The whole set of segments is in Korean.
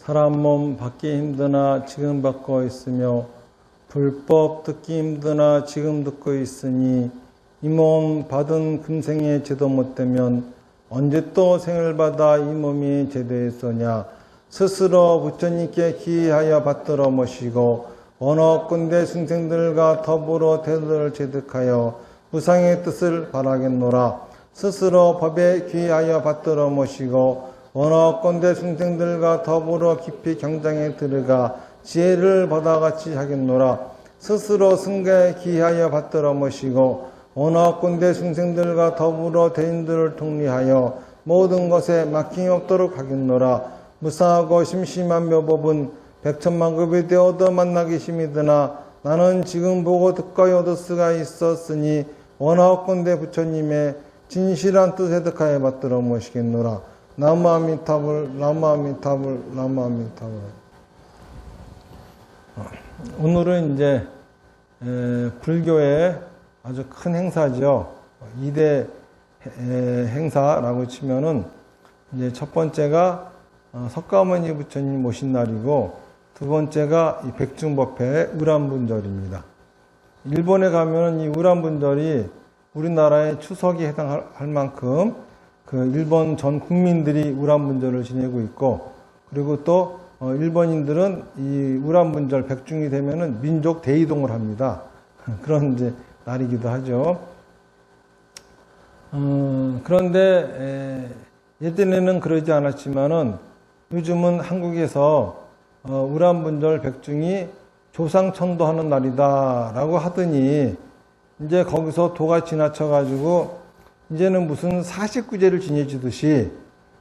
사람 몸 받기 힘드나 지금 받고 있으며 불법 듣기 힘드나 지금 듣고 있으니 이 몸 받은 금생에 제도 못되면 언제 또 생을 받아 이 몸이 제도했으냐. 스스로 부처님께 기하여 받들어 모시고 원어군대 승생들과 더불어 태도를 제득하여 무상의 뜻을 바라겠노라. 스스로 법에 귀하여 받들어 모시고 원어권대 승생들과 더불어 깊이 경장에 들어가 지혜를 받아같이 하겠노라. 스스로 승가에 기하여 받들어 모시고 원어권대 승생들과 더불어 대인들을 통리하여 모든 것에 막힘이 없도록 하겠노라. 무상하고 심심한 묘법은 백천만급이 되어도 만나기 힘이드나 나는 지금 보고 듣고 얻을 수가 있었으니 원어권대 부처님의 진실한 뜻에 득하여 받들어 모시겠노라. 나무아미타불 나무아미타불 나무아미타불. 오늘은 이제 불교의 아주 큰 행사죠. 2대 행사라고 치면은 이제 첫 번째가 석가모니 부처님 모신 날이고 두 번째가 이 백중법회 의람분절입니다. 일본에 가면은 이 의람분절이 우리나라의 추석에 해당할 만큼 그 일본 전 국민들이 의람분절을 지내고 있고, 그리고 또 일본인들은 이 의람분절 백중이 되면은 민족 대이동을 합니다. 그런 이제 날이기도 하죠. 그런데 예전에는 그러지 않았지만은 요즘은 한국에서 의람분절 백중이 조상천도하는 날이다라고 하더니 이제 거기서 도가 지나쳐가지고 이제는 무슨 49제를 지내주듯이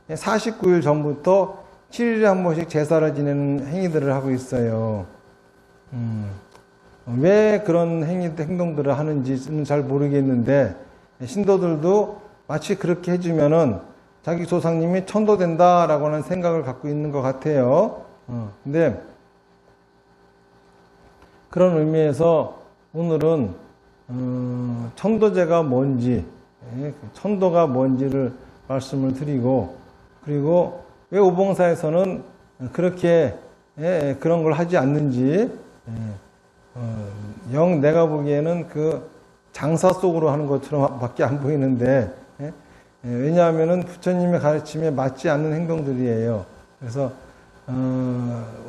49일 전부터 7일에 한 번씩 제사를 지내는 행위들을 하고 있어요. 왜 그런 행동들을 하는지는 잘 모르겠는데 신도들도 마치 그렇게 해주면은 자기 조상님이 천도된다라고 하는 생각을 갖고 있는 것 같아요. 근데 그런 의미에서 오늘은 천도제가 뭔지, 천도가 뭔지를 말씀을 드리고, 그리고 왜 오봉사에서는 그렇게 그런 걸 하지 않는지, 영 내가 보기에는 그 장사 속으로 하는 것처럼 밖에 안 보이는데, 왜냐하면은 부처님의 가르침에 맞지 않는 행동들이에요. 그래서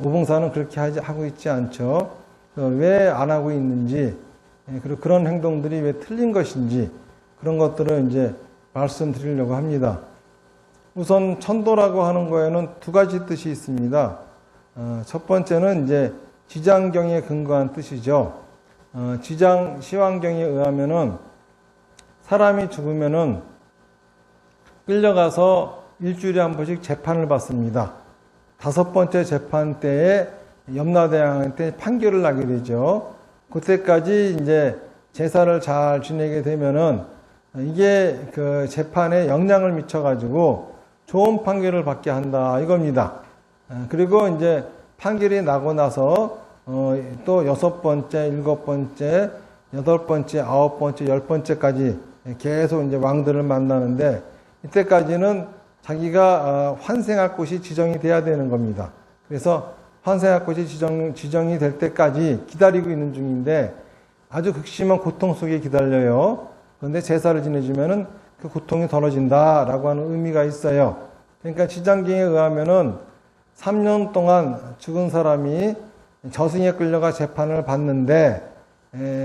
오봉사는 그렇게 하고 있지 않죠. 왜 안 하고 있는지, 그리고 그런 행동들이 왜 틀린 것인지, 그런 것들을 이제 말씀드리려고 합니다. 우선 천도라고 하는 거에는 두 가지 뜻이 있습니다. 첫 번째는 이제 지장경에 근거한 뜻이죠. 지장 시황경에 의하면은 사람이 죽으면은 끌려가서 일주일에 한 번씩 재판을 받습니다. 5번째 재판 때에 염라대왕한테 판결을 나게 되죠. 그때까지 이제 제사를 잘 지내게 되면은 이게 그 재판에 영향을 미쳐가지고 좋은 판결을 받게 한다 이겁니다. 그리고 이제 판결이 나고 나서 또 6번째, 7번째, 8번째, 9번째, 10번째까지 계속 이제 왕들을 만나는데 이때까지는 자기가 환생할 곳이 지정이 돼야 되는 겁니다. 그래서 환생할 곳이 지정이 될 때까지 기다리고 있는 중인데 아주 극심한 고통 속에 기다려요. 그런데 제사를 지내주면은 그 고통이 덜어진다라고 하는 의미가 있어요. 그러니까 지장경에 의하면은 3년 동안 죽은 사람이 저승에 끌려가 재판을 받는데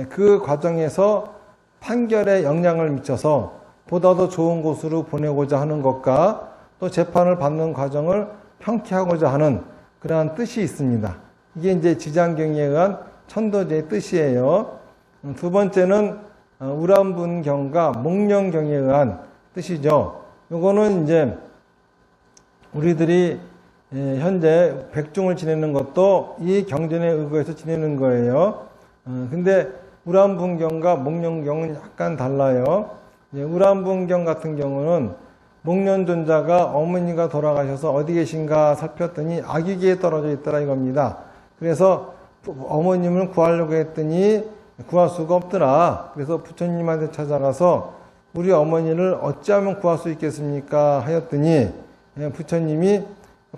그 과정에서 판결에 영향을 미쳐서 보다 더 좋은 곳으로 보내고자 하는 것과 또 재판을 받는 과정을 평쾌하고자 하는 그러한 뜻이 있습니다. 이게 이제 지장경에 의한 천도제의 뜻이에요. 두 번째는 의람분경과 목련경에 의한 뜻이죠. 요거는 이제 우리들이 현재 백중을 지내는 것도 이 경전에 의거해서 지내는 거예요. 근데 의람분경과 목련경은 약간 달라요. 의람분경 같은 경우는 목련존자가 어머니가 돌아가셔서 어디 계신가 살폈더니 아귀기에 떨어져 있더라 이겁니다. 그래서 어머님을 구하려고 했더니 구할 수가 없더라. 그래서 부처님한테 찾아가서 우리 어머니를 어찌하면 구할 수 있겠습니까 하였더니 부처님이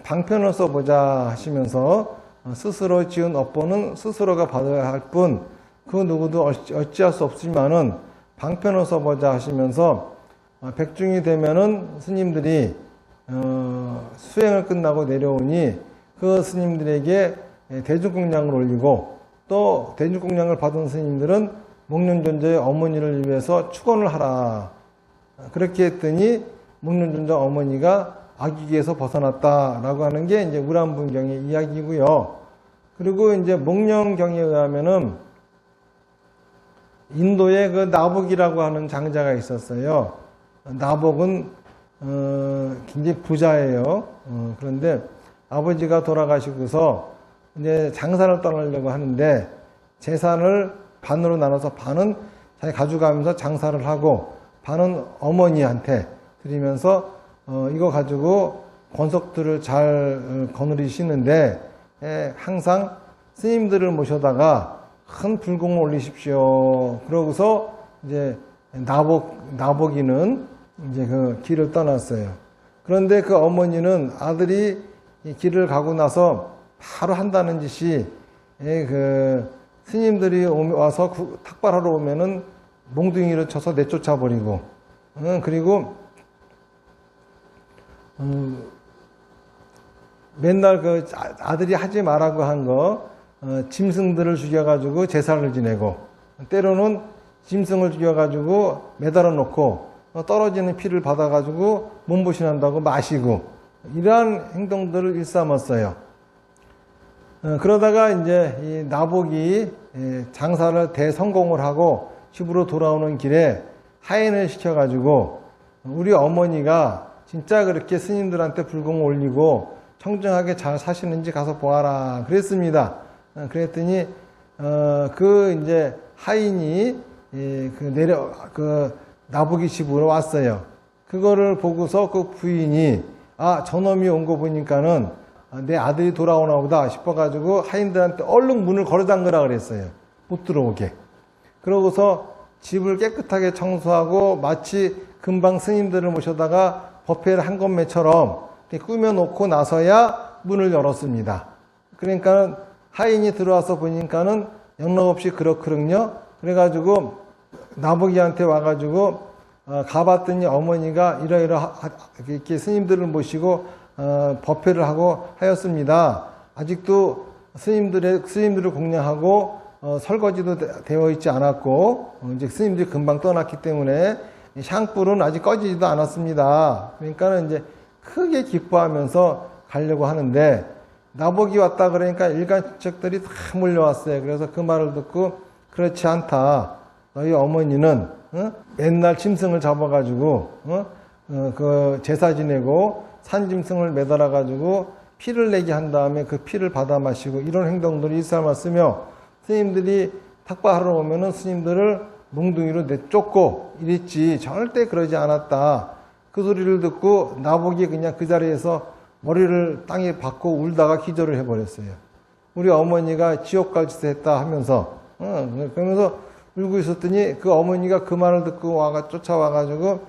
방편을 써보자 하시면서 스스로 지은 업보는 스스로가 받아야 할 뿐 그 누구도 어찌할 수 없지만은 방편을 써보자 하시면서 백중이 되면은 스님들이 수행을 끝나고 내려오니 그 스님들에게 대중供養을 올리고 또 대중供養을 받은 스님들은 목련존자의 어머니를 위해서 축원을 하라. 그렇게 했더니 목련존자 어머니가 아기기에서 벗어났다라고 하는 게 이제 우람분경의 이야기고요. 그리고 이제 목련경에 의하면은 인도에 그 나복이라고 하는 장자가 있었어요. 나복은 굉장히 부자예요. 그런데 아버지가 돌아가시고서 이제 장사를 떠나려고 하는데 재산을 반으로 나눠서 반은 자기 가져가면서 장사를 하고 반은 어머니한테 드리면서 이거 가지고 권속들을 잘 거느리시는데 항상 스님들을 모셔다가 큰 불공을 올리십시오. 그러고서 이제 나복이는 이제 그 길을 떠났어요. 그런데 그 어머니는 아들이 길을 가고 나서 바로 한다는 짓이 그 스님들이 와서 탁발하러 오면은 몽둥이를 쳐서 내쫓아 버리고 그리고 맨날 그 아들이 하지 말라고 한 거 짐승들을 죽여가지고 제사를 지내고 때로는 짐승을 죽여가지고 매달아 놓고 떨어지는 피를 받아가지고 몸보신한다고 마시고 이러한 행동들을 일삼았어요. 그러다가 이제 이 나복이 장사를 대성공을 하고 집으로 돌아오는 길에 하인을 시켜가지고 우리 어머니가 진짜 그렇게 스님들한테 불공을 올리고 청정하게 잘 사시는지 가서 보아라 그랬습니다. 그랬더니 그 이제 하인이 그 나복이 집으로 왔어요. 그거를 보고서 그 부인이 저놈이 온 거 보니까는 내 아들이 돌아오나 보다 싶어가지고 하인들한테 얼른 문을 걸어 잠그라 그랬어요. 못 들어오게. 그러고서 집을 깨끗하게 청소하고 마치 금방 스님들을 모셔다가 법회를 한 것매처럼 꾸며놓고 나서야 문을 열었습니다. 그러니까 하인이 들어와서 보니까는 영락없이 그렇거든요. 그래가지고 나복이한테 와가지고 가봤더니 어머니가 이렇게 스님들을 모시고 법회를 하고 하였습니다. 아직도 스님들을 공양하고 설거지도 되어 있지 않았고 이제 스님들이 금방 떠났기 때문에 샹불은 아직 꺼지지도 않았습니다. 그러니까는 이제 크게 기뻐하면서 가려고 하는데 나복이 왔다 그러니까 일간척들이 다 몰려왔어요. 그래서 그 말을 듣고 그렇지 않다. 너희 어머니는 맨날 짐승을 잡아가지고 그 제사 지내고 산짐승을 매달아가지고 피를 내게 한 다음에 그 피를 받아 마시고 이런 행동들이 일삼았으며 스님들이 탁발하러 오면은 스님들을 몽둥이로 내쫓고 이랬지 절대 그러지 않았다. 그 소리를 듣고 나복이 그냥 그 자리에서 머리를 땅에 박고 울다가 기절을 해버렸어요. 우리 어머니가 지옥 갈 짓을 했다 하면서 그러면서 울고 있었더니 그 어머니가 그 말을 듣고 쫓아와가지고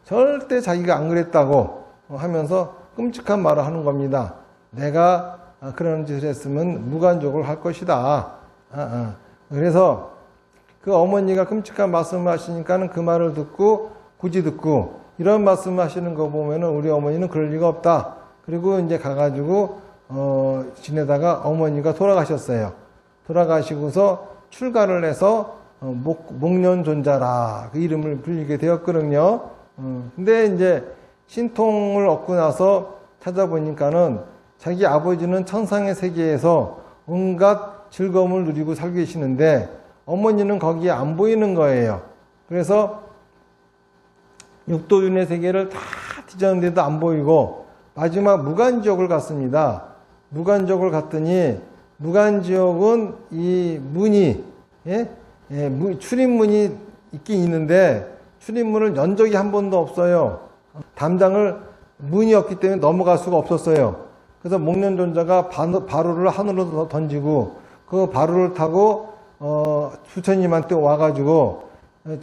절대 자기가 안 그랬다고 하면서 끔찍한 말을 하는 겁니다. 내가 그런 짓을 했으면 무간족을 할 것이다. 그래서 그 어머니가 끔찍한 말씀을 하시니까는 그 말을 듣고 굳이 듣고 이런 말씀을 하시는 거 보면은 우리 어머니는 그럴 리가 없다. 그리고 이제 가가지고 지내다가 어머니가 돌아가셨어요. 돌아가시고서 출가를 해서 목련존자라 그 이름을 불리게 되었거든요. 근데 이제 신통을 얻고 나서 찾아보니까는 자기 아버지는 천상의 세계에서 온갖 즐거움을 누리고 살고 계시는데 어머니는 거기에 안 보이는 거예요. 그래서 육도윤의 세계를 다 뒤졌는데도 안 보이고 마지막 무간지옥을 갔습니다. 무간지옥을 갔더니 무간지옥은 이 문이 출입문이 있긴 있는데 출입문을 연 적이 한 번도 없어요. 담장을 문이 없기 때문에 넘어갈 수가 없었어요. 그래서 목련존자가 바루를 하늘로 던지고 그 바루를 타고 부처님한테 와가지고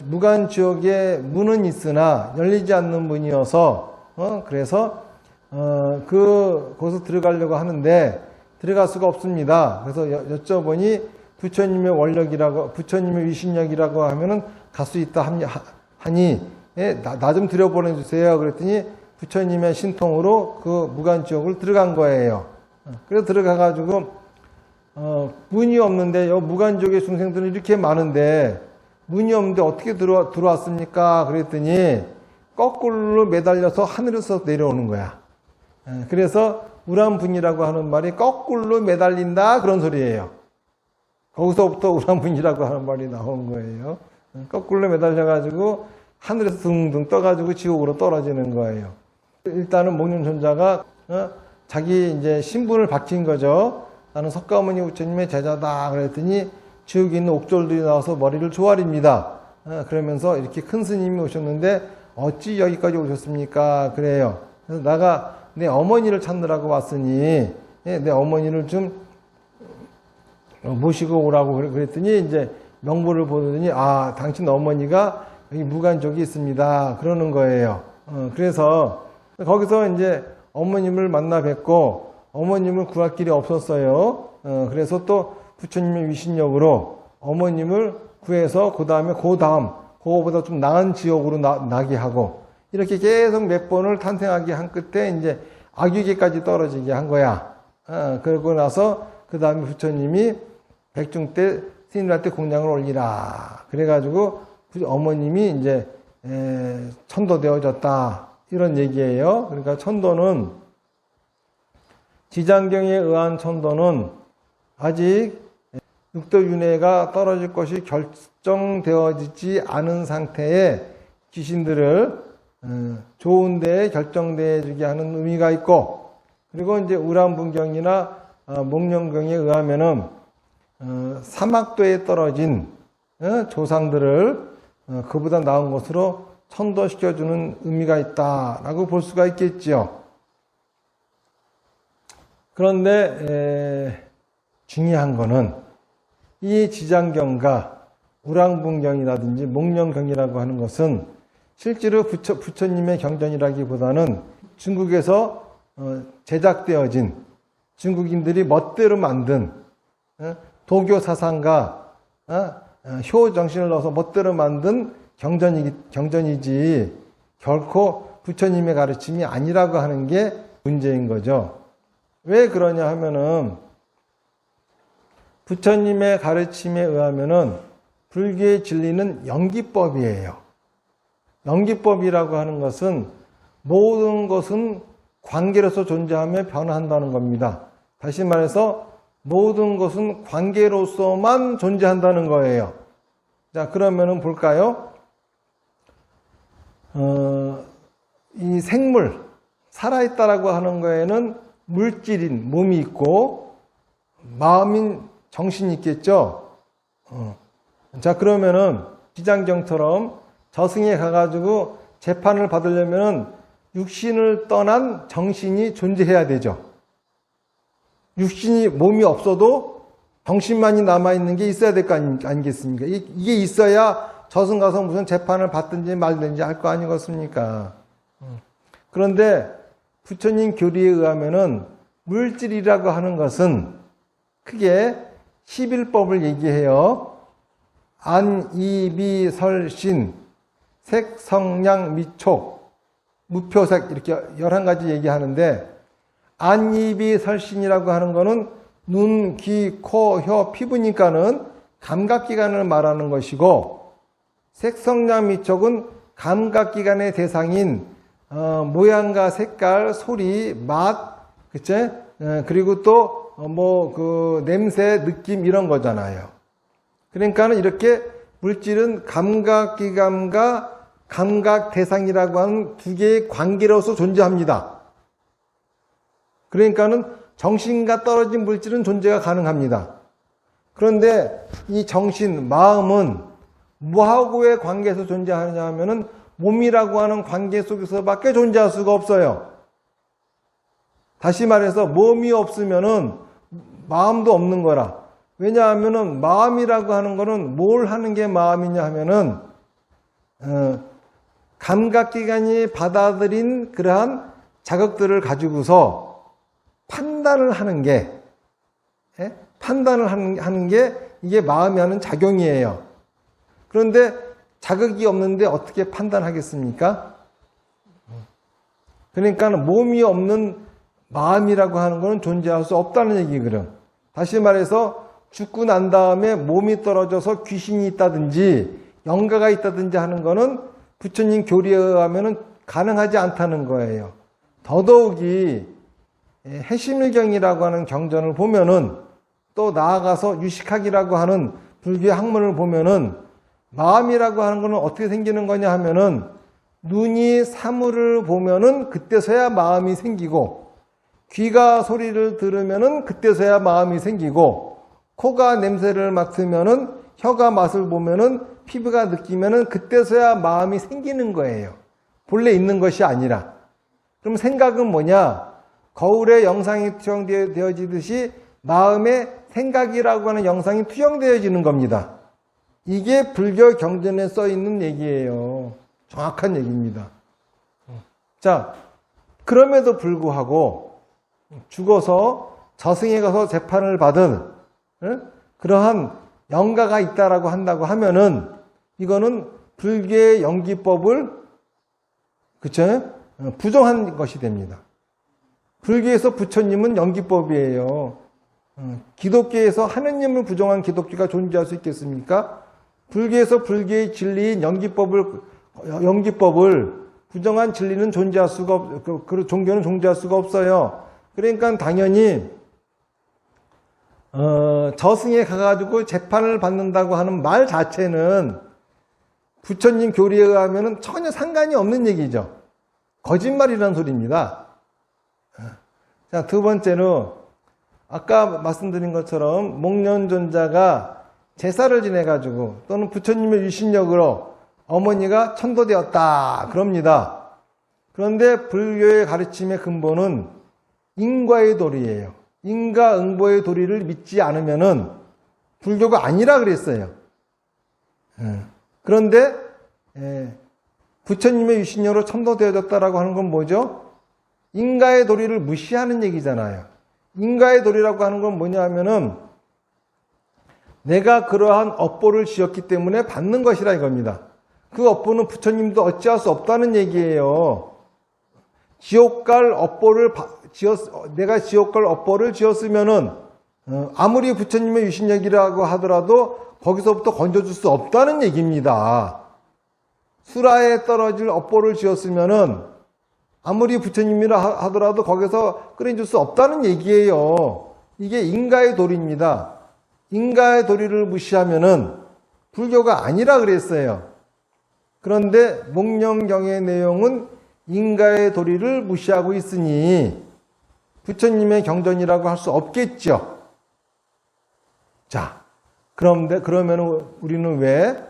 무간지옥에 문은 있으나 열리지 않는 문이어서 그래서 그곳에 들어가려고 하는데 들어갈 수가 없습니다. 그래서 여쭤보니 부처님의 원력이라고, 부처님의 위신력이라고 하면은 갈 수 있다 하니, 나 좀 들여보내주세요. 그랬더니 부처님의 신통으로 그 무간지옥을 들어간 거예요. 그래서 들어가가지고, 문이 없는데, 무간지옥의 중생들은 이렇게 많은데, 문이 없는데 어떻게 들어왔습니까? 그랬더니, 거꾸로 매달려서 하늘에서 내려오는 거야. 그래서 우란분이라고 하는 말이 거꾸로 매달린다 그런 소리예요. 거기서부터 우란분이라고 하는 말이 나온 거예요. 거꾸로 매달려가지고 하늘에서 둥둥 떠가지고 지옥으로 떨어지는 거예요. 일단은 목련존자가 자기 이제 신분을 밝힌 거죠. 나는 석가모니 부처님의 제자다 그랬더니 지옥에 있는 옥졸들이 나와서 머리를 조아립니다. 그러면서 이렇게 큰 스님이 오셨는데 어찌 여기까지 오셨습니까? 그래요. 그래서 내가 내 어머니를 찾느라고 왔으니 내 어머니를 좀 모시고 오라고 그랬더니 이제 명부를 보더니 당신 어머니가 여기 무간족이 있습니다. 그러는 거예요. 그래서 거기서 이제 어머님을 만나 뵙고 어머님을 구할 길이 없었어요. 그래서 또 부처님의 위신력으로 어머님을 구해서 그 다음에 그거보다 좀 나은 지옥으로 나게 하고 이렇게 계속 몇 번을 탄생하게 한 끝에 이제 악유계까지 떨어지게 한 거야. 그러고 나서 그 다음에 부처님이 백중 때 스님들한테 공양을 올리라. 그래가지고 어머님이 이제 천도되어졌다. 이런 얘기예요. 그러니까 천도는 지장경에 의한 천도는 아직 육도윤회가 떨어질 것이 결정되어지지 않은 상태에 귀신들을 좋은 데에 결정되어 주게 하는 의미가 있고, 그리고 이제 우란분경이나 목련경에 의하면은 사막도에 떨어진 조상들을 그보다 나은 곳으로 천도시켜주는 의미가 있다라고 볼 수가 있겠지요. 그런데 중요한 거는 이 지장경과 우랑분경이라든지 목련경이라고 하는 것은 실제로 부처님의 경전이라기보다는 중국에서 제작되어진 중국인들이 멋대로 만든 도교 사상과 효 정신을 넣어서 멋대로 만든 경전이지 결코 부처님의 가르침이 아니라고 하는 게 문제인 거죠. 왜 그러냐 하면은 부처님의 가르침에 의하면은 불교의 진리는 연기법이에요. 연기법이라고 하는 것은 모든 것은 관계로서 존재하며 변화한다는 겁니다. 다시 말해서 모든 것은 관계로서만 존재한다는 거예요. 자, 그러면은 볼까요? 이 생물, 살아있다라고 하는 거에는 물질인 몸이 있고 마음인 정신이 있겠죠. 자, 그러면은 지장경처럼 저승에 가가지고 재판을 받으려면은 육신을 떠난 정신이 존재해야 되죠. 육신이 몸이 없어도 정신만이 남아있는 게 있어야 될 거 아니겠습니까? 이게 있어야 저승 가서 무슨 재판을 받든지 말든지 할 거 아니겠습니까? 그런데 부처님 교리에 의하면은 물질이라고 하는 것은 크게 11법을 얘기해요. 안, 이, 비, 설, 신, 색, 성량, 미촉, 무표색 이렇게 11가지 얘기하는데 안, 이, 비, 설, 신이라고 하는 거는 눈, 귀, 코, 혀, 피부니까는 감각기관을 말하는 것이고 색, 성량, 미촉은 감각기관의 대상인 모양과 색깔, 소리, 맛, 그치? 그리고 또 그 냄새, 느낌 이런 거잖아요. 그러니까는 이렇게 물질은 감각기관과 감각 대상이라고 하는 두 개의 관계로서 존재합니다. 그러니까는 정신과 떨어진 물질은 존재가 가능합니다. 그런데 이 정신, 마음은 뭐하고의 관계에서 존재하느냐 하면은 몸이라고 하는 관계 속에서밖에 존재할 수가 없어요. 다시 말해서 몸이 없으면은 마음도 없는 거라. 왜냐하면은 마음이라고 하는 거는 뭘 하는 게 마음이냐 하면은, 감각기관이 받아들인 그러한 자극들을 가지고서 판단을 하는 게, 하는 게 이게 마음이 하는 작용이에요. 그런데 자극이 없는데 어떻게 판단하겠습니까? 그러니까 몸이 없는 마음이라고 하는 것은 존재할 수 없다는 얘기거든. 다시 말해서 죽고 난 다음에 몸이 떨어져서 귀신이 있다든지 영가가 있다든지 하는 거는 부처님 교리에 의하면 가능하지 않다는 거예요. 더더욱이 해심일경이라고 하는 경전을 보면은 또 나아가서 유식학이라고 하는 불교의 학문을 보면은 마음이라고 하는 것은 어떻게 생기는 거냐 하면은 눈이 사물을 보면은 그때서야 마음이 생기고 귀가 소리를 들으면은 그때서야 마음이 생기고 코가 냄새를 맡으면은 혀가 맛을 보면은 피부가 느끼면은 그때서야 마음이 생기는 거예요. 본래 있는 것이 아니라. 그럼 생각은 뭐냐? 거울에 영상이 투영되어지듯이 마음에 생각이라고 하는 영상이 투영되어지는 겁니다. 이게 불교 경전에 써 있는 얘기예요. 정확한 얘기입니다. 자, 그럼에도 불구하고 죽어서 저승에 가서 재판을 받은 그러한 영가가 있다라고 한다고 하면은 이거는 불교의 연기법을 그쵸? 부정한 것이 됩니다. 불교에서 부처님은 연기법이에요. 기독교에서 하느님을 부정한 기독교가 존재할 수 있겠습니까? 불교에서 불교의 진리인 연기법을 부정한 진리는 존재할 수가 그 종교는 존재할 수가 없어요. 그러니까 당연히 저승에 가가지고 재판을 받는다고 하는 말 자체는 부처님 교리에 의하면 전혀 상관이 없는 얘기죠. 거짓말이라는 소리입니다. 자, 두 번째로 아까 말씀드린 것처럼 목련존자가 제사를 지내가지고 또는 부처님의 유신력으로 어머니가 천도되었다 그럽니다. 그런데 불교의 가르침의 근본은 인과의 도리예요. 인과응보의 도리를 믿지 않으면은 불교가 아니라 그랬어요. 그런데 부처님의 유신력으로 천도되어졌다라고 하는 건 뭐죠? 인과의 도리를 무시하는 얘기잖아요. 인과의 도리라고 하는 건 뭐냐 하면은 내가 그러한 업보를 지었기 때문에 받는 것이라 이겁니다. 그 업보는 부처님도 어찌할 수 없다는 얘기예요. 내가 지옥 갈 업보를 지었으면은 아무리 부처님의 유신력이라고 하더라도 거기서부터 건져줄 수 없다는 얘기입니다. 수라에 떨어질 업보를 지었으면은 아무리 부처님이라 하더라도 거기서 끌어줄 수 없다는 얘기예요. 이게 인가의 도리입니다. 인가의 도리를 무시하면은 불교가 아니라 그랬어요. 그런데 목련경의 내용은 인가의 도리를 무시하고 있으니 부처님의 경전이라고 할 수 없겠죠. 자, 그러면 우리는 왜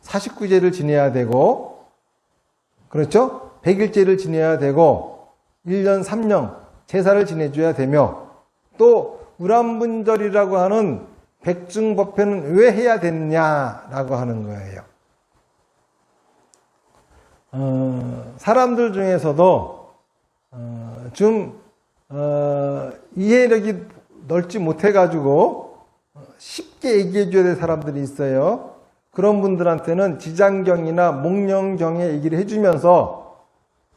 49제를 지내야 되고, 그렇죠? 100일제를 지내야 되고, 1년 3년 제사를 지내줘야 되며, 또 우람분절이라고 하는 백중법회는 왜 해야 되느냐라고 하는 거예요. 사람들 중에서도 좀 이해력이 넓지 못해가지고 쉽게 얘기해줘야 될 사람들이 있어요. 그런 분들한테는 지장경이나 목련경의 얘기를 해주면서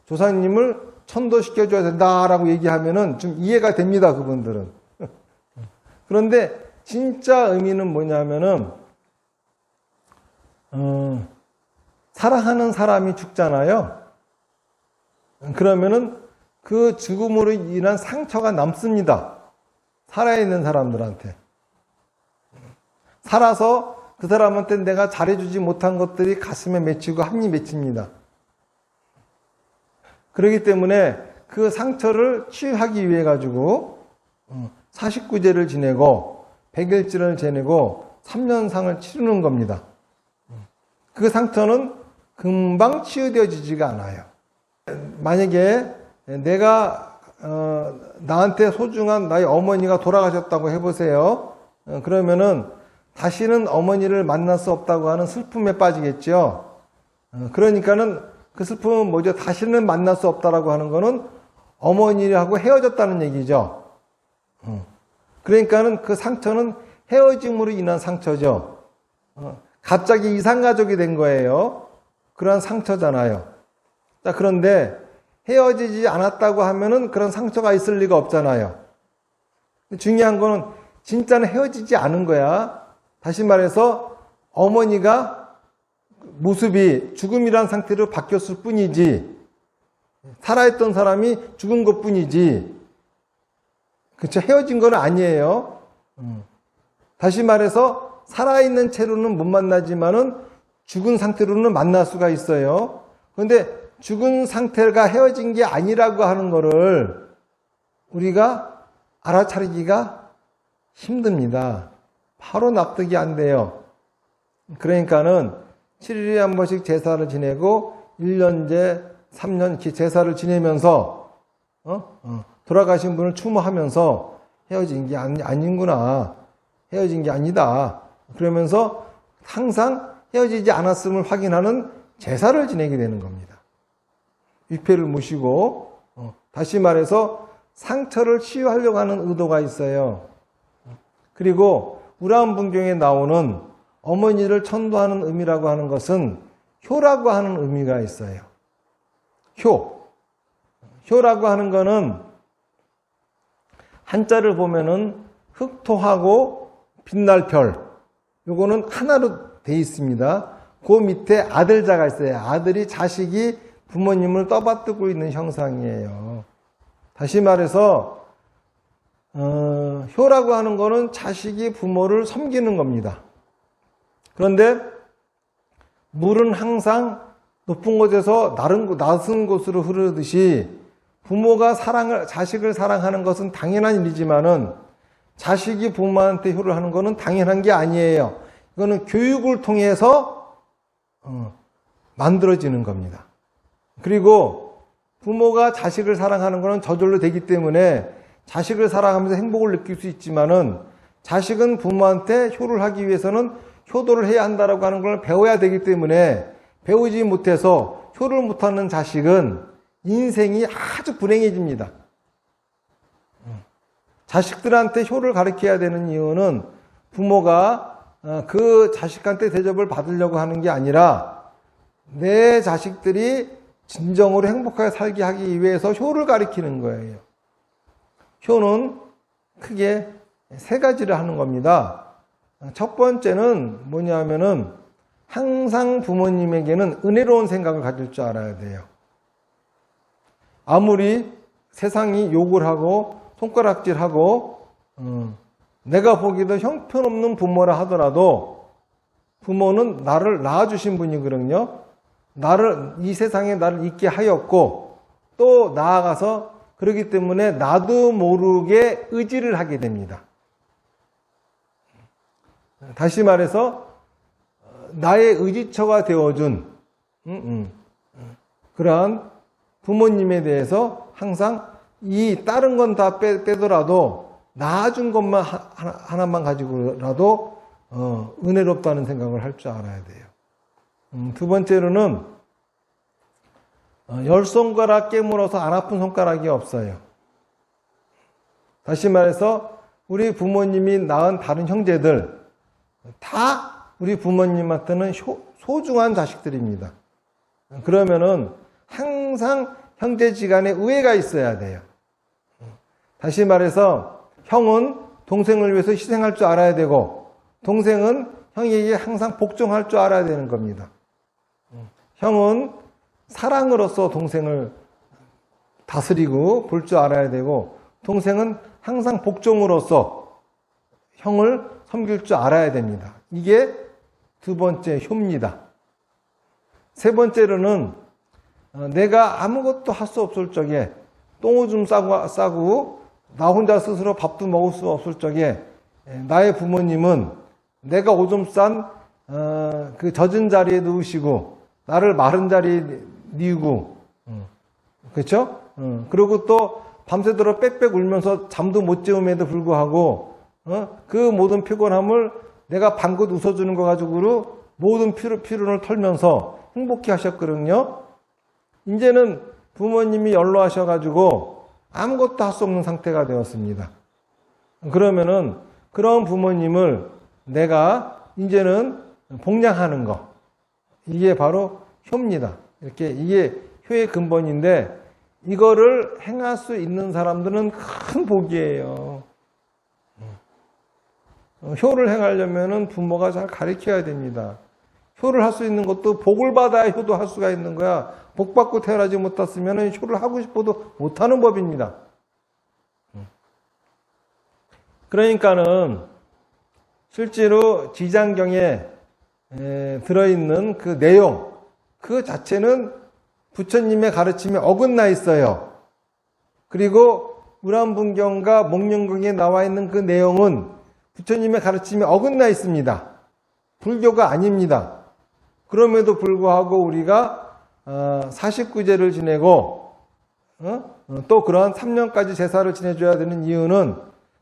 조상님을 천도시켜줘야 된다라고 얘기하면은 좀 이해가 됩니다, 그분들은. 그런데 진짜 의미는 뭐냐면은 사랑하는 사람이 죽잖아요. 그러면은 그 죽음으로 인한 상처가 남습니다. 살아있는 사람들한테. 살아서 그 사람한테 내가 잘해주지 못한 것들이 가슴에 맺히고 함이 맺힙니다. 그렇기 때문에 그 상처를 치유하기 위해 가지고 49제를 지내고 100일제를 지내고 3년상을 치르는 겁니다. 그 상처는 금방 치유되어지지가 않아요. 만약에 내가 나한테 소중한 나의 어머니가 돌아가셨다고 해보세요. 그러면은 다시는 어머니를 만날 수 없다고 하는 슬픔에 빠지겠죠. 그러니까는 그 슬픔은 뭐죠? 다시는 만날 수 없다라고 하는 거는 어머니하고 헤어졌다는 얘기죠. 그러니까는 그 상처는 헤어짐으로 인한 상처죠. 갑자기 이상가족이 된 거예요. 그러한 상처잖아요. 자, 그런데 헤어지지 않았다고 하면은 그런 상처가 있을 리가 없잖아요. 중요한 거는 진짜는 헤어지지 않은 거야. 다시 말해서 어머니가 모습이 죽음이란 상태로 바뀌었을 뿐이지, 살아있던 사람이 죽은 것 뿐이지, 그쵸? 헤어진 건 아니에요. 다시 말해서 살아있는 채로는 못 만나지만은 죽은 상태로는 만날 수가 있어요. 그런데 죽은 상태가 헤어진 게 아니라고 하는 거를 우리가 알아차리기가 힘듭니다. 바로 납득이 안 돼요. 그러니까는 7일에 한 번씩 제사를 지내고 1년제, 3년 제사를 지내면서 돌아가신 분을 추모하면서 헤어진 게 아닌구나, 헤어진 게 아니다, 그러면서 항상 헤어지지 않았음을 확인하는 제사를 지내게 되는 겁니다. 위패를 모시고, 다시 말해서 상처를 치유하려고 하는 의도가 있어요. 그리고 우라운분경에 나오는 어머니를 천도하는 의미라고 하는 것은 효라고 하는 의미가 있어요. 효라고 하는 거는 한자를 보면은 흑토하고 빛날 별, 요거는 하나로 돼 있습니다. 그 밑에 아들자가 있어요. 아들이 자식이 부모님을 떠받들고 있는 형상이에요. 다시 말해서 효라고 하는 거는 자식이 부모를 섬기는 겁니다. 그런데 물은 항상 높은 곳에서 낮은 곳으로 흐르듯이 부모가 자식을 사랑하는 것은 당연한 일이지만은 자식이 부모한테 효를 하는 것은 당연한 게 아니에요. 이거는 교육을 통해서 만들어지는 겁니다. 그리고 부모가 자식을 사랑하는 것은 저절로 되기 때문에 자식을 사랑하면서 행복을 느낄 수 있지만은 자식은 부모한테 효를 하기 위해서는 효도를 해야 한다라고 하는 걸 배워야 되기 때문에 배우지 못해서 효를 못하는 자식은 인생이 아주 불행해집니다. 자식들한테 효를 가르쳐야 되는 이유는 부모가 그 자식한테 대접을 받으려고 하는 게 아니라 내 자식들이 진정으로 행복하게 살게 하기 위해서 효를 가르치는 거예요. 효는 크게 세 가지를 하는 겁니다. 첫 번째는 뭐냐면은 항상 부모님에게는 은혜로운 생각을 가질 줄 알아야 돼요. 아무리 세상이 욕을 하고 손가락질하고 내가 보기도 형편없는 부모라 하더라도 부모는 나를 낳아주신 분이거든요. 이 세상에 나를 있게 하였고 또 나아가서 그렇기 때문에 나도 모르게 의지를 하게 됩니다. 다시 말해서 나의 의지처가 되어준 그러한 부모님에 대해서 항상 이 다른 건 다 빼더라도 낳아준 것만 하나만 가지고라도 은혜롭다는 생각을 할 줄 알아야 돼요. 두 번째로는 10손가락 깨물어서 안 아픈 손가락이 없어요. 다시 말해서 우리 부모님이 낳은 다른 형제들 다 우리 부모님한테는 소중한 자식들입니다. 그러면은 항상 형제지간에 우애가 있어야 돼요. 다시 말해서 형은 동생을 위해서 희생할 줄 알아야 되고 동생은 형에게 항상 복종할 줄 알아야 되는 겁니다. 형은 사랑으로서 동생을 다스리고 볼 줄 알아야 되고 동생은 항상 복종으로서 형을 섬길 줄 알아야 됩니다. 이게 두 번째 효입니다. 세 번째로는 내가 아무것도 할 수 없을 적에 똥오줌 싸고 나 혼자 스스로 밥도 먹을 수 없을 적에 나의 부모님은 내가 오줌 싼 그 젖은 자리에 누우시고 나를 마른 자리에 뉘우고 그렇죠? 그리고 또 밤새도록 빽빽 울면서 잠도 못 재움에도 불구하고 그 모든 피곤함을 내가 방긋 웃어주는 거 가지고 모든 피로를 털면서 행복해 하셨거든요. 이제는 부모님이 연로하셔가지고 아무것도 할 수 없는 상태가 되었습니다. 그러면은 그런 부모님을 내가 이제는 복양하는 거, 이게 바로 효입니다. 이렇게 이게 효의 근본인데 이거를 행할 수 있는 사람들은 큰 복이에요. 효를 행하려면은 부모가 잘 가르쳐야 됩니다. 효를 할 수 있는 것도 복을 받아야 효도 할 수가 있는 거야. 복 받고 태어나지 못했으면 효를 하고 싶어도 못하는 법입니다. 그러니까는 실제로 지장경에 들어있는 그 내용, 그 자체는 부처님의 가르침에 어긋나 있어요. 그리고 우람분경과 목련경에 나와 있는 그 내용은 부처님의 가르침에 어긋나 있습니다. 불교가 아닙니다. 그럼에도 불구하고 우리가 49제를 지내고 또 그러한 3년까지 제사를 지내줘야 되는 이유는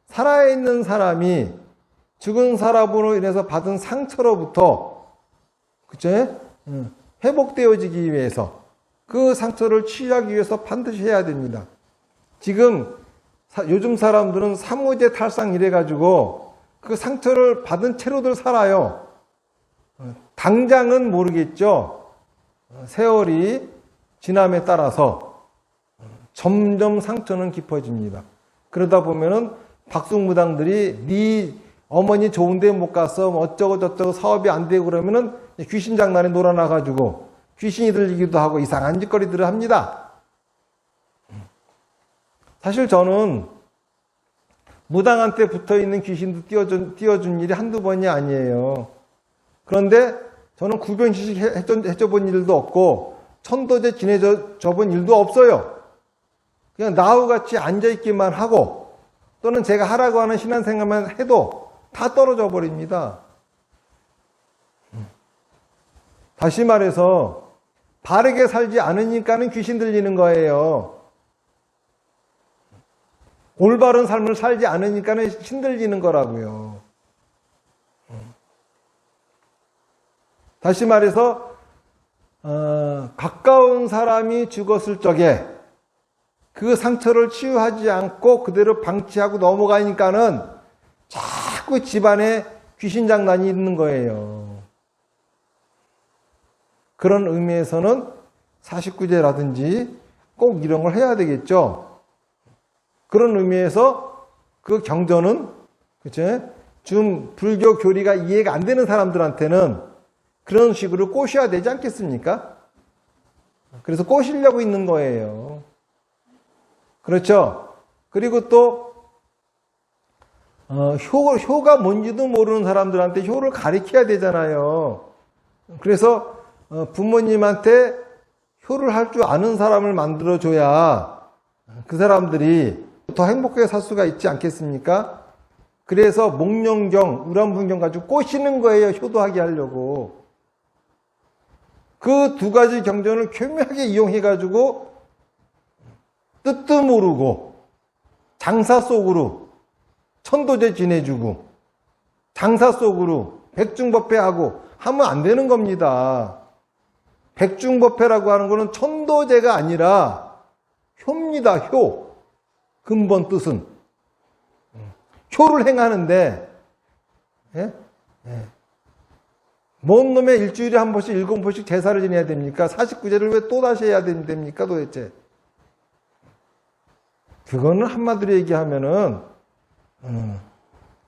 살아있는 사람이 죽은 사람으로 인해서 받은 상처로부터 그쵸? 회복되어지기 위해서 그 상처를 치유하기 위해서 반드시 해야 됩니다. 지금 요즘 사람들은 3호제 탈상 이래가지고 그 상처를 받은 채로들 살아요. 당장은 모르겠죠. 세월이 지남에 따라서 점점 상처는 깊어집니다. 그러다 보면은 박숙무당들이 네 어머니 좋은데 못 가서 어쩌고 저쩌고 사업이 안 되고 그러면은 귀신 장난에 놀아나가지고 귀신이 들리기도 하고 이상한 짓거리들을 합니다. 사실 저는 무당한테 붙어있는 귀신도 띄워준 일이 한두 번이 아니에요. 그런데 저는 구변시식 해줘본 일도 없고 천도제 지내줘본 일도 없어요. 그냥 나하고같이 앉아있기만 하고 또는 제가 하라고 하는 신앙생활만 해도 다 떨어져 버립니다. 다시 말해서 바르게 살지 않으니까는 귀신 들리는 거예요. 올바른 삶을 살지 않으니까는 신 들리는 거라고요. 다시 말해서 가까운 사람이 죽었을 적에 그 상처를 치유하지 않고 그대로 방치하고 넘어가니까는 자꾸 집안에 귀신 장난이 있는 거예요. 그런 의미에서는 49제라든지 꼭 이런 걸 해야 되겠죠. 그런 의미에서 그 경전은 그쵸? 좀 불교 교리가 이해가 안 되는 사람들한테는 그런 식으로 꼬셔야 되지 않겠습니까? 그래서 꼬시려고 있는 거예요. 그렇죠? 그리고 또 효가 뭔지도 모르는 사람들한테 효를 가르쳐야 되잖아요. 그래서 부모님한테 효를 할 줄 아는 사람을 만들어줘야 그 사람들이 더 행복하게 살 수가 있지 않겠습니까? 그래서 목련경, 우람분경 가지고 꼬시는 거예요. 효도하게 하려고. 그 두 가지 경전을 교묘하게 이용해가지고 뜻도 모르고 장사 속으로 천도제 지내주고 장사 속으로 백중법회하고 하면 안 되는 겁니다. 백중법회라고 하는 것은 천도제가 아니라 효입니다. 효. 근본 뜻은. 효를 행하는데 예? 뭔 놈의 일주일에 한 번씩 7번씩 제사를 지내야 됩니까? 49제를 왜 또다시 해야 됩니까 도대체? 그거는 한마디로 얘기하면은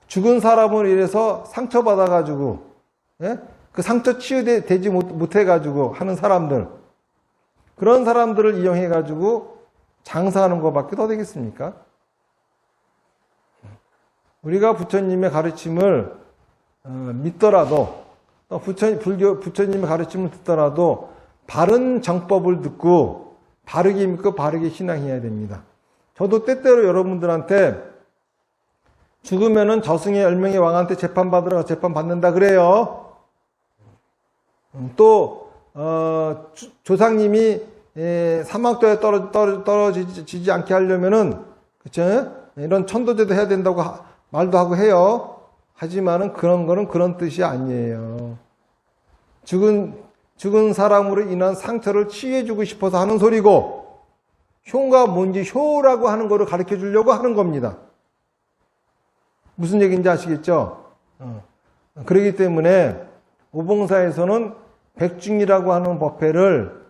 죽은 사람을 이래서 상처받아가지고 예? 그 상처 치유되지 못해가지고 하는 사람들, 그런 사람들을 이용해가지고 장사하는 것밖에 더 되겠습니까? 우리가 부처님의 가르침을 믿더라도 또 부처님의 가르침을 듣더라도 바른 정법을 듣고 바르게 믿고 바르게 신앙해야 됩니다. 저도 때때로 여러분들한테 죽으면은 저승의 10명의 왕한테 재판받으러 재판받는다 그래요. 또 조상님이 사막도에 떨어지지 않게 하려면은 그쵸? 이런 천도제도 해야 된다고 말도 하고 해요. 하지만은 그런 거는 그런 뜻이 아니에요. 죽은 사람으로 인한 상처를 치유해주고 싶어서 하는 소리고, 효가 뭔지 효라고 하는 거를 가르쳐 주려고 하는 겁니다. 무슨 얘기인지 아시겠죠? 그렇기 때문에 오봉사에서는 백중이라고 하는 법회를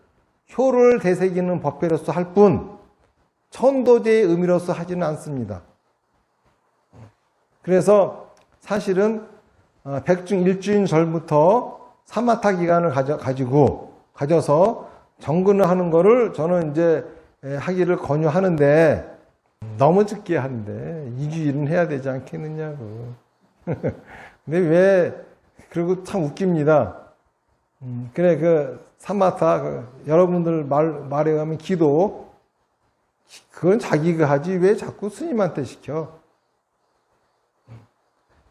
효를 되새기는 법회로서 할 뿐 천도제의 의미로서 하지는 않습니다. 그래서 사실은 백중 일주일 전부터 사마타 기간을 가져서 정근을 하는 거를 저는 이제 하기를 권유하는데 너무 늦게 하는데 2주일은 해야 되지 않겠느냐고. 근데 왜 그리고 참 웃깁니다. 그래 그 사마타 여러분들 말에 의하면 기도 그건 자기가 하지 왜 자꾸 스님한테 시켜?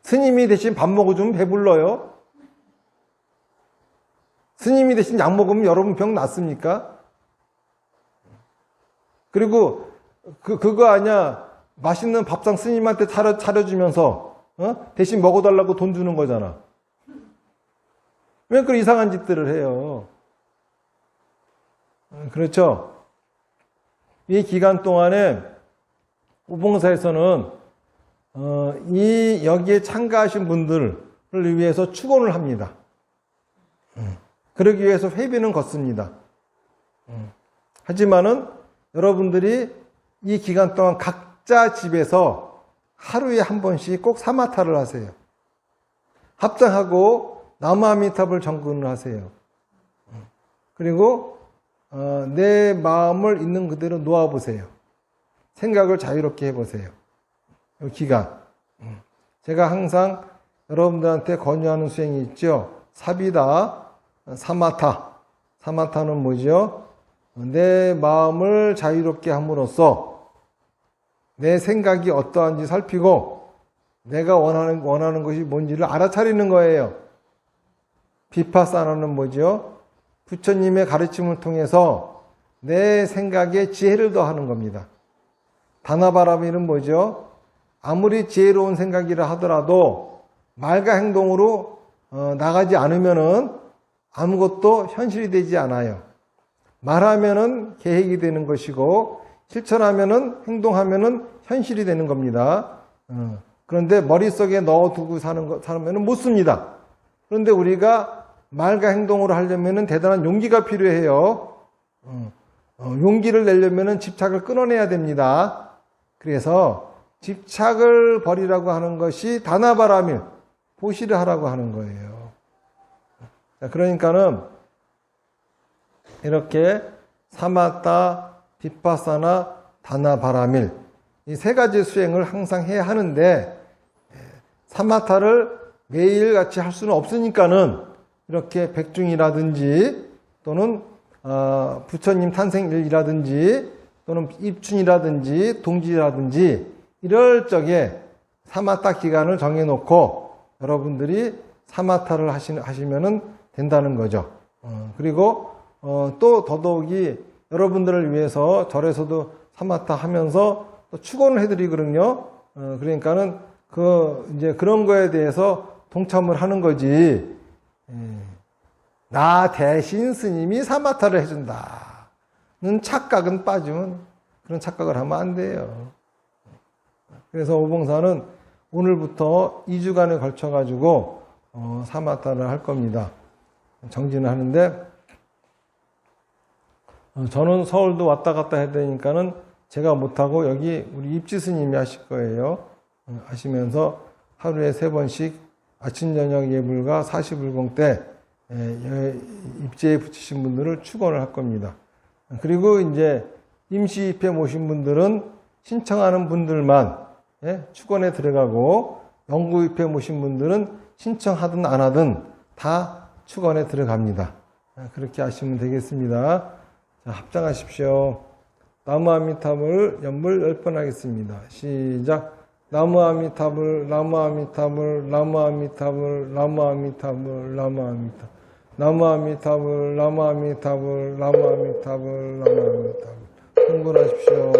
스님이 대신 밥 먹어주면 배불러요? 스님이 대신 약 먹으면 여러분 병 낫습니까? 그리고 그거 아니야. 맛있는 밥상 스님한테 차려주면서 대신 먹어달라고 돈 주는 거잖아. 왜 그런 이상한 짓들을 해요? 그렇죠? 이 기간 동안에 오봉사에서는 여기에 참가하신 분들을 위해서 축원을 합니다. 그러기 위해서 회비는 걷습니다. 하지만은 여러분들이 이 기간 동안 각자 집에서 하루에 한 번씩 꼭 사마타를 하세요. 합장하고 나무아미탑을 정근을 하세요. 그리고 내 마음을 있는 그대로 놓아보세요. 생각을 자유롭게 해보세요. 이 기간. 제가 항상 여러분들한테 권유하는 수행이 있죠. 사비다, 사마타. 사마타는 뭐죠? 내 마음을 자유롭게 함으로써 내 생각이 어떠한지 살피고 내가 원하는 것이 뭔지를 알아차리는 거예요. 비파사나는 뭐죠? 부처님의 가르침을 통해서 내 생각에 지혜를 더하는 겁니다. 다나바라밀은 뭐죠? 아무리 지혜로운 생각이라 하더라도 말과 행동으로 나가지 않으면은 아무것도 현실이 되지 않아요. 말하면은 계획이 되는 것이고 실천하면은 행동하면은 현실이 되는 겁니다. 그런데 머릿속에 넣어두고 사면은 못 씁니다. 그런데 우리가 말과 행동으로 하려면은 대단한 용기가 필요해요. 용기를 내려면은 집착을 끊어내야 됩니다. 그래서 집착을 버리라고 하는 것이 다나바라밀, 보시를 하라고 하는 거예요. 그러니까는 이렇게 사마타, 비파사나, 다나바라밀 이 세 가지 수행을 항상 해야 하는데 사마타를 매일같이 할 수는 없으니까는 이렇게 백중이라든지 또는 부처님 탄생일이라든지 또는 입춘이라든지 동지라든지 이럴 적에 사마타 기간을 정해놓고 여러분들이 사마타를 하시면은 된다는 거죠. 그리고 또 더더욱이 여러분들을 위해서 절에서도 사마타 하면서 또 축원을 해드리거든요. 그러니까는 이제 그런 거에 대해서 동참을 하는 거지. 나 대신 스님이 사마타를 해준다는 착각은 빠지면 그런 착각을 하면 안 돼요. 그래서 오봉사는 오늘부터 2주간에 걸쳐가지고 사마타를 할 겁니다. 정진을 하는데 저는 서울도 왔다 갔다 해야 되니까는 제가 못하고 여기 우리 입지 스님이 하실 거예요. 하시면서 하루에 3번씩 아침 저녁 예불과 40불공 때 입지에 붙이신 분들을 축원을 할 겁니다. 그리고 이제 임시 입회 모신 분들은 신청하는 분들만 축원에 들어가고 영구 입회 모신 분들은 신청하든 안 하든 다 축원에 들어갑니다. 그렇게 하시면 되겠습니다. 자, 합장하십시오. 나무아미타불 연불 10번 하겠습니다. 시작. 나무아미타불, 나무아미타불, 나무아미타불, 나무아미타불, 나무아미타불, 나무아미타불, 나무아미타불, 나무아미타불, 나무아미타불. 흥분하십시오.